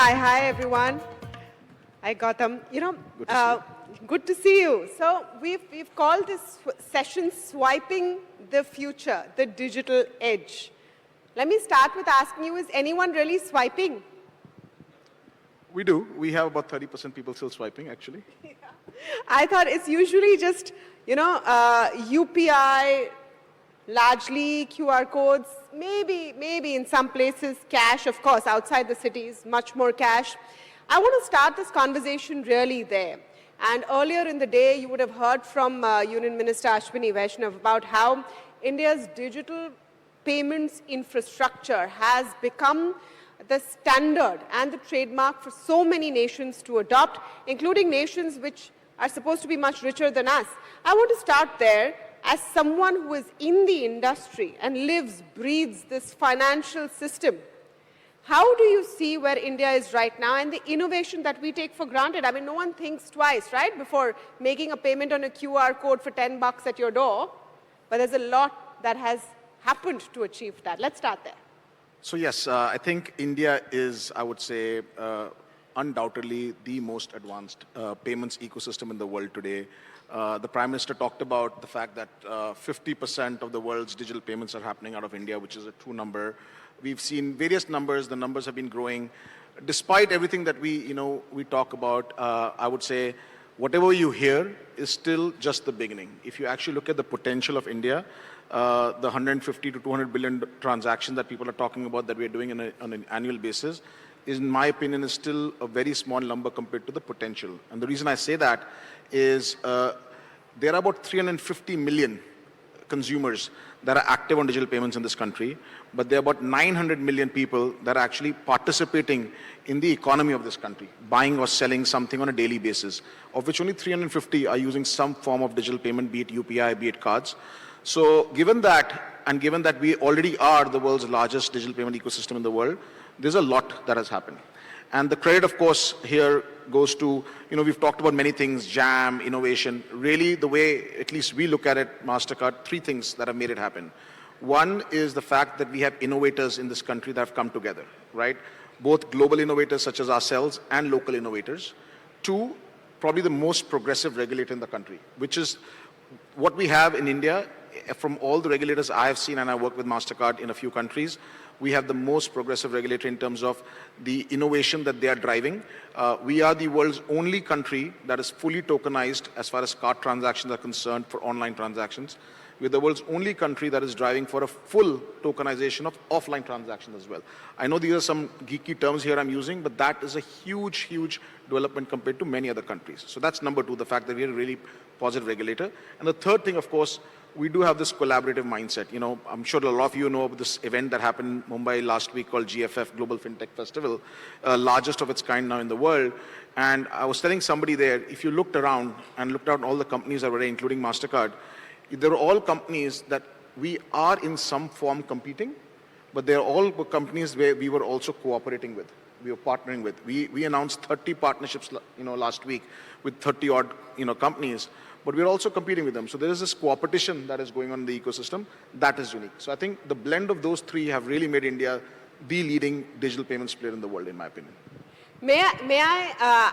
Hi everyone. Hi Gautam. Good to see you. So we've called this session Swiping the Future, the Digital Edge. Let me start with asking you, is anyone really swiping? We do. We have about 30% people still swiping, actually. Yeah. I thought it's usually just, UPI, largely QR codes, maybe in some places cash, of course, outside the cities, much more cash. I want to start this conversation really there. And earlier in the day, you would have heard from Union Minister Ashwini Vaishnav about how India's digital payments infrastructure has become the standard and the trademark for so many nations to adopt, including nations which are supposed to be much richer than us. I want to start there. As someone who is in the industry and lives, breathes this financial system, how do you see where India is right now and the innovation that we take for granted? I mean, no one thinks twice, right, before making a payment on a QR code for $10 at your door. But there's a lot that has happened to achieve that. Let's start there. So yes, I think India is, I would say, undoubtedly the most advanced payments ecosystem in the world today. The Prime Minister talked about the fact that 50% of the world's digital payments are happening out of India, which is a true number. We've seen various numbers. The numbers have been growing. Despite everything that we talk about, I would say whatever you hear is still just the beginning. If you actually look at the potential of India, the 150 to 200 billion transactions that people are talking about that we're doing on an annual basis, in my opinion, is still a very small number compared to the potential. And the reason I say that is there are about 350 million consumers that are active on digital payments in this country, but there are about 900 million people that are actually participating in the economy of this country, buying or selling something on a daily basis, of which only 350 are using some form of digital payment, be it UPI, be it cards. So given that, and given that we already are the world's largest digital payment ecosystem in the world, there's a lot that has happened. And the credit, of course, here goes to, we've talked about many things, jam, innovation. Really, the way, at least we look at it, Mastercard, three things that have made it happen. One is the fact that we have innovators in this country that have come together, right? Both global innovators such as ourselves and local innovators. Two, probably the most progressive regulator in the country, which is what we have in India. From all the regulators I have seen, and I work with Mastercard in a few countries, we have the most progressive regulator in terms of the innovation that they are driving. We are the world's only country that is fully tokenized as far as card transactions are concerned for online transactions. We're the world's only country that is driving for a full tokenization of offline transactions as well. I know these are some geeky terms here I'm using, but that is a huge, huge development compared to many other countries. So that's number two, the fact that we are a really positive regulator. And the third thing, of course, we do have this collaborative mindset. I'm sure a lot of you know about this event that happened in Mumbai last week called GFF, Global FinTech Festival, largest of its kind now in the world. And I was telling somebody there, if you looked around and looked at all the companies that were there, including Mastercard, they're all companies that we are in some form competing, but they're all companies where we were also cooperating with, we were partnering with. We announced 30 partnerships, last week with 30 odd, companies, but we're also competing with them. So there is this cooperation that is going on in the ecosystem that is unique. So I think the blend of those three have really made India the leading digital payments player in the world, in my opinion. May I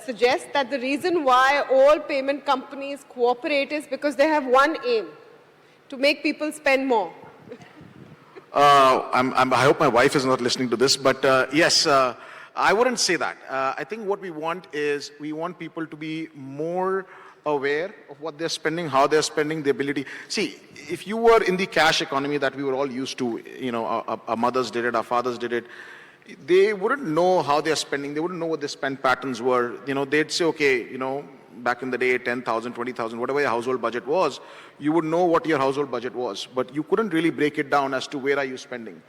suggest that the reason why all payment companies cooperate is because they have one aim, to make people spend more. I hope my wife is not listening to this, but yes, I wouldn't say that. I think what we want is we want people to be more aware of what they're spending, how they're spending, the ability. See, if you were in the cash economy that we were all used to, our mothers did it, our fathers did it, they wouldn't know how they're spending. They wouldn't know what their spend patterns were. They'd say, okay, back in the day, 10,000, 20,000, whatever your household budget was, you would know what your household budget was, but you couldn't really break it down as to where are you spending.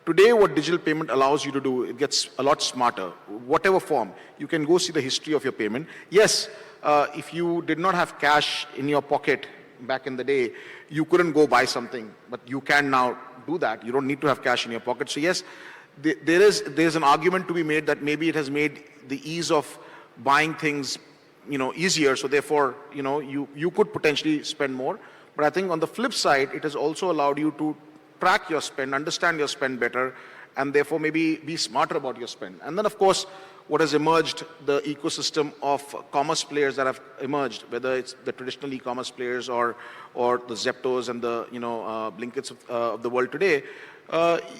Today, what digital payment allows you to do, it gets a lot smarter. Whatever form, you can go see the history of your payment. Yes, if you did not have cash in your pocket back in the day, you couldn't go buy something, but you can now do that. You don't need to have cash in your pocket. So yes, there's an argument to be made that maybe it has made the ease of buying things, easier. So therefore, you could potentially spend more. But I think on the flip side, it has also allowed you to track your spend, understand your spend better, and therefore maybe be smarter about your spend. And then, of course, what has emerged, the ecosystem of commerce players that have emerged, whether it's the traditional e-commerce players or the Zeptos and the Blinkits of the world today,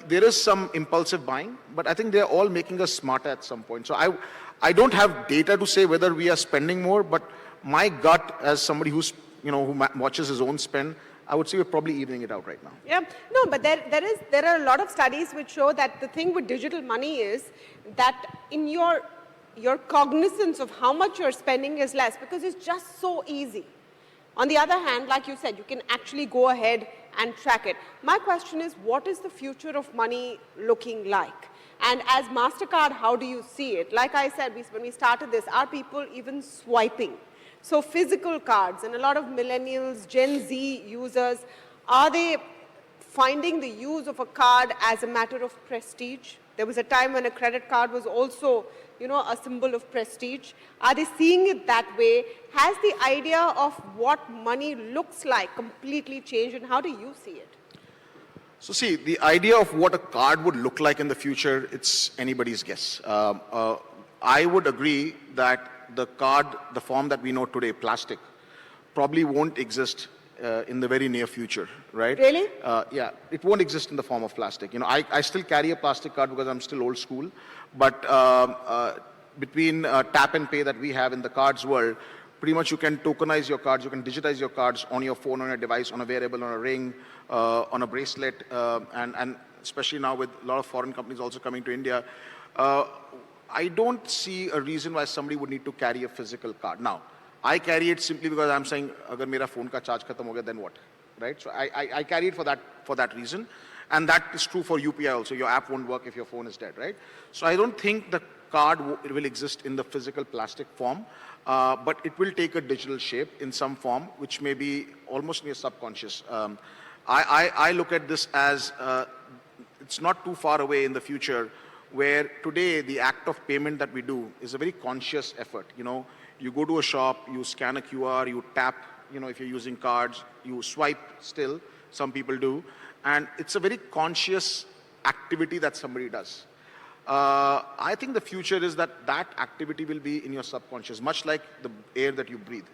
there is some impulsive buying, but I think they're all making us smarter at some point. So I don't have data to say whether we are spending more, but my gut, as somebody who's who watches his own spend, I would say we're probably evening it out right now. Yeah, no, but there are a lot of studies which show that the thing with digital money is that in your cognizance of how much you're spending is less because it's just so easy. On the other hand, like you said, you can actually go ahead and track it. My question is, what is the future of money looking like? And as Mastercard, how do you see it? Like I said, when we started this, are people even swiping? So physical cards, and a lot of millennials, Gen Z users, are they finding the use of a card as a matter of prestige? There was a time when a credit card was also, a symbol of prestige. Are they seeing it that way? Has the idea of what money looks like completely changed, and how do you see it? So see, the idea of what a card would look like in the future, it's anybody's guess. I would agree that the card, the form that we know today, plastic, probably won't exist in the very near future, right? Really? Yeah, it won't exist in the form of plastic. I still carry a plastic card because I'm still old school, but between tap and pay that we have in the cards world, pretty much you can tokenize your cards, you can digitize your cards on your phone, on a device, on a wearable, on a ring, on a bracelet, and especially now with a lot of foreign companies also coming to India, I don't see a reason why somebody would need to carry a physical card. Now, I carry it simply because I'm saying, agar mera phone ka charge khatam ho gaya, then what, right? So I carry it for that reason, and that is true for UPI also. Your app won't work if your phone is dead, right? So I don't think the card will exist in the physical plastic form, but it will take a digital shape in some form, which may be almost near subconscious. I look at this as it's not too far away in the future, where today the act of payment that we do is a very conscious effort. You go to a shop, you scan a QR, you tap, if you're using cards, you swipe still, some people do, and it's a very conscious activity that somebody does. I think the future is that activity will be in your subconscious, much like the air that you breathe.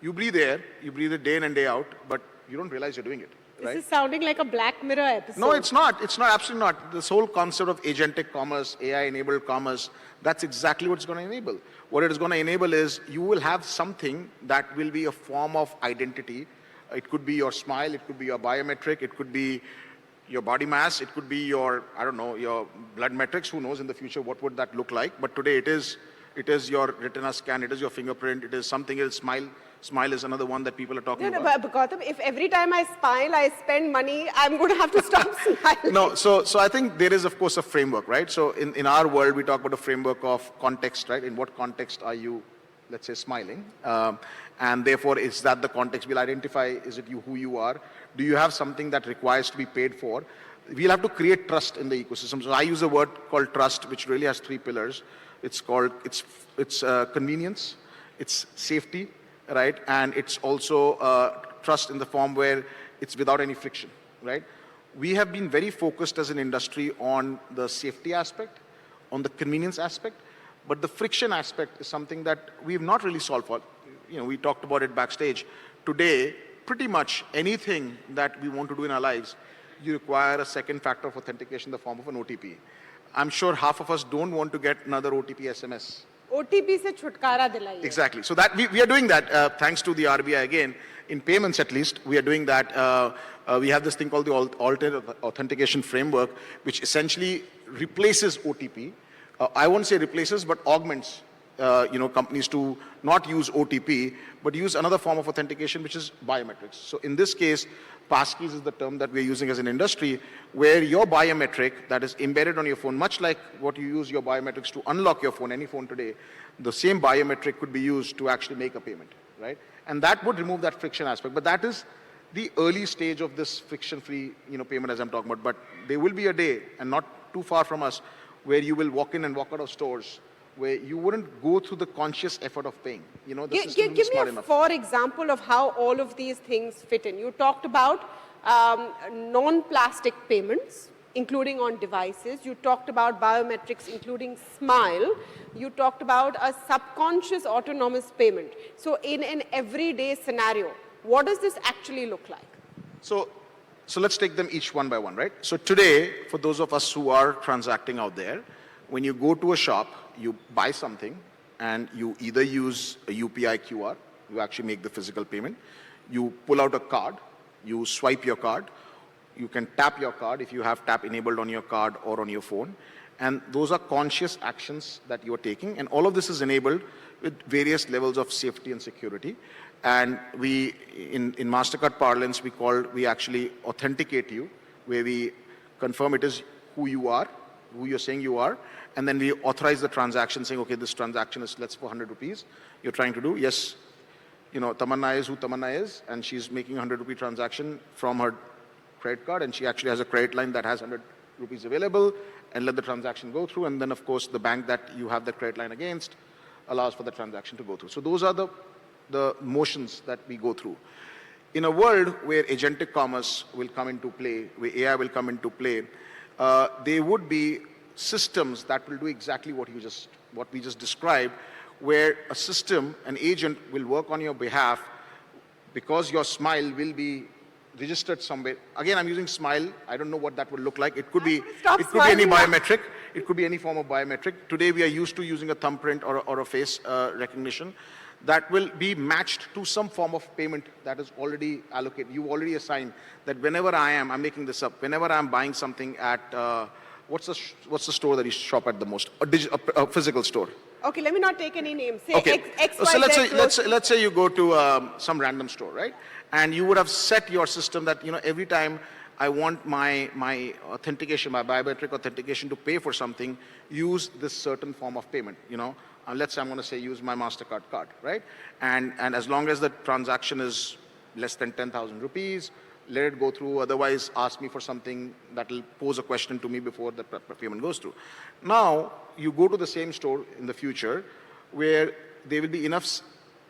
You breathe air, you breathe it day in and day out, but you don't realize you're doing it. Right? This is sounding like a Black Mirror episode. No, it's not. It's not, absolutely not. This whole concept of agentic commerce, AI-enabled commerce, that's exactly what it's going to enable. What it is going to enable is you will have something that will be a form of identity. It could be your smile, it could be your biometric, it could be your body mass, it could be your, your blood metrics. Who knows in the future what would that look like? But today it is your retina scan, it is your fingerprint, it is something else. Smile is another one that people are talking about. But Gautam, if every time I smile, I spend money, I'm going to have to stop smiling. No, so I think there is, of course, a framework, right? So in our world, we talk about a framework of context, right? In what context are you, let's say, smiling? And therefore, is that the context? We'll identify, is it you, who you are? Do you have something that requires to be paid for? We'll have to create trust in the ecosystem. So I use a word called trust, which really has 3 pillars. It's convenience, it's safety, right? And it's also trust in the form where it's without any friction, right? We have been very focused as an industry on the safety aspect, on the convenience aspect, but the friction aspect is something that we've not really solved for. We talked about it backstage. Today, pretty much anything that we want to do in our lives, you require a second factor of authentication in the form of an OTP. I'm sure half of us don't want to get another OTP SMS. OTP se chutkara dilaiye. Exactly. So that we are doing that thanks to the RBI again. In payments at least, we are doing that. We have this thing called the alternate authentication framework, which essentially replaces OTP. I won't say replaces, but augments companies to not use OTP, but use another form of authentication, which is biometrics. So in this case, passkeys is the term that we're using as an industry, where your biometric that is embedded on your phone, much like what you use your biometrics to unlock your phone, any phone today, the same biometric could be used to actually make a payment, right? And that would remove that friction aspect. But that is the early stage of this friction-free payment as I'm talking about. But there will be a day, and not too far from us, where you will walk in and walk out of stores where you wouldn't go through the conscious effort of paying. The system Give is me smart a enough. for example of how all of these things fit in. You talked about non-plastic payments, including on devices. You talked about biometrics, including Smile. You talked about a subconscious autonomous payment. So in an everyday scenario, what does this actually look like? So let's take them each one by one, right? So today, for those of us who are transacting out there, when you go to a shop, you buy something, and you either use a UPI QR, you actually make the physical payment, you pull out a card, you swipe your card, you can tap your card if you have tap enabled on your card or on your phone, and those are conscious actions that you are taking, and all of this is enabled with various levels of safety and security. And we, in Mastercard parlance, we actually authenticate you, where we confirm it is who you are, who you're saying you are, and then we authorize the transaction, saying, okay, this transaction is, let's, for 100 rupees. You're trying to do, yes, you know, Tamanna is who Tamanna is, and she's making a 100 rupee transaction from her credit card, and she actually has a credit line that has 100 rupees available, and let the transaction go through, and then, of course, the bank that you have the credit line against allows for the transaction to go through. So those are the motions that we go through. In a world where agentic commerce will come into play, where AI will come into play, there would be systems that will do exactly what we just described, where a system, an agent, will work on your behalf because your Smile will be registered somewhere. Again, I'm using Smile. I don't know what that would look like. It could be any biometric. It could be any form of biometric. Today, we are used to using a thumbprint or a face recognition that will be matched to some form of payment that is already allocated. You already assigned that whenever I'm making this up, whenever I'm buying something at, what's the store that you shop at the most? A physical store. Okay, let me not take any names. Say okay. XYZ. So let's say you go to some random store, right? And you would have set your system that, you know, every time I want my authentication, my biometric authentication to pay for something, use this certain form of payment, you know. Let's say I'm going to say use my Mastercard card, right? And as long as the transaction is less than 10,000 rupees, let it go through. Otherwise, ask me for something that will pose a question to me before the payment goes through. Now, you go to the same store in the future where there will be enough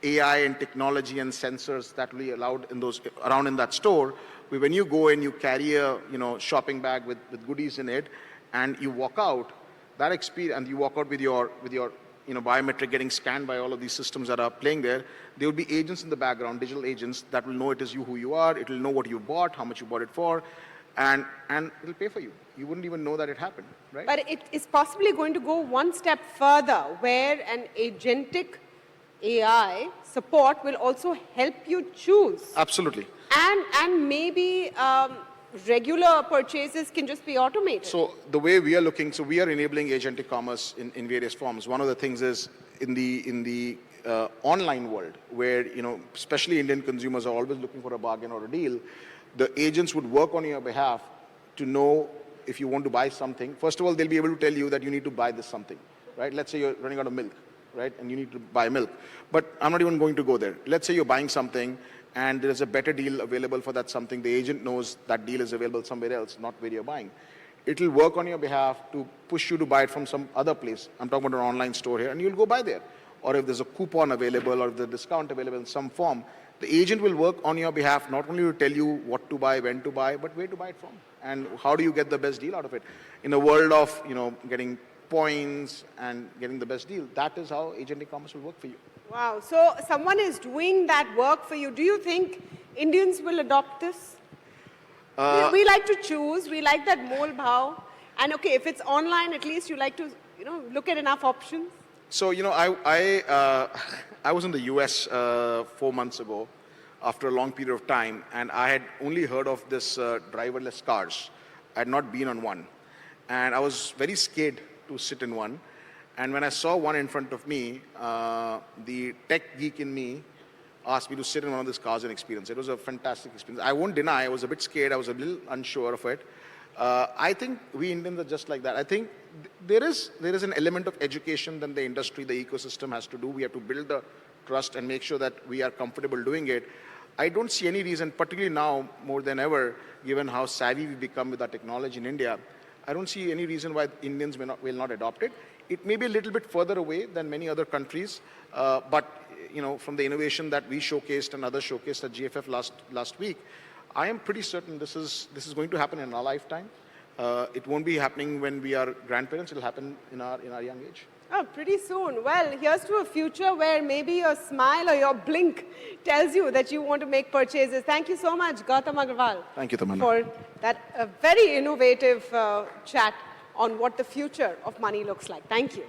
AI and technology and sensors that will be allowed in those around in that store, where when you go and you carry a shopping bag with goodies in it, and you walk out, that experience, and you walk out with your biometric getting scanned by all of these systems that are playing there, there will be agents in the background, digital agents, that will know it is you who you are, it will know what you bought, how much you bought it for, and it'll pay for you. You wouldn't even know that it happened, right? But it is possibly going to go one step further, where an agentic AI support will also help you choose. Absolutely. And maybe regular purchases can just be automated. So the way we are looking, so we are enabling agentic commerce in various forms. One of the things is in the online world, where, especially Indian consumers are always looking for a bargain or a deal, the agents would work on your behalf to know if you want to buy something. First of all, they'll be able to tell you that you need to buy this something, right? Let's say you're running out of milk, right? And you need to buy milk. But I'm not even going to go there. Let's say you're buying something and there's a better deal available for that something. The agent knows that deal is available somewhere else, not where you're buying. It'll work on your behalf to push you to buy it from some other place. I'm talking about an online store here, and you'll go buy there. Or if there's a coupon available or if there's a discount available in some form, the agent will work on your behalf, not only to tell you what to buy, when to buy, but where to buy it from. And how do you get the best deal out of it? In a world of, getting points and getting the best deal, that is how agentic commerce will work for you. Wow. So someone is doing that work for you. Do you think Indians will adopt this? We like to choose. We like that mole bhav. And okay, if it's online, at least you like to, look at enough options. So, I was in the US 4 months ago after a long period of time, and I had only heard of this driverless cars. I had not been on one. And I was very scared to sit in one. And when I saw one in front of me, the tech geek in me asked me to sit in one of these cars and experience it. It was a fantastic experience. I won't deny, I was a bit scared. I was a little unsure of it. I think we Indians are just like that. I think there is an element of education that the industry, the ecosystem has to do. We have to build the trust and make sure that we are comfortable doing it. I don't see any reason, particularly now more than ever, given how savvy we've become with our technology in India, I don't see any reason why Indians will not adopt it. It may be a little bit further away than many other countries, but from the innovation that we showcased and others showcased at GFF last week, I am pretty certain this is going to happen in our lifetime. It won't be happening when we are grandparents. It'll happen in our young age. Oh, pretty soon. Well, here's to a future where maybe your smile or your blink tells you that you want to make purchases. Thank you so much, Gautam Aggarwal. Thank you, Tamanna. For that very innovative chat on what the future of money looks like. Thank you.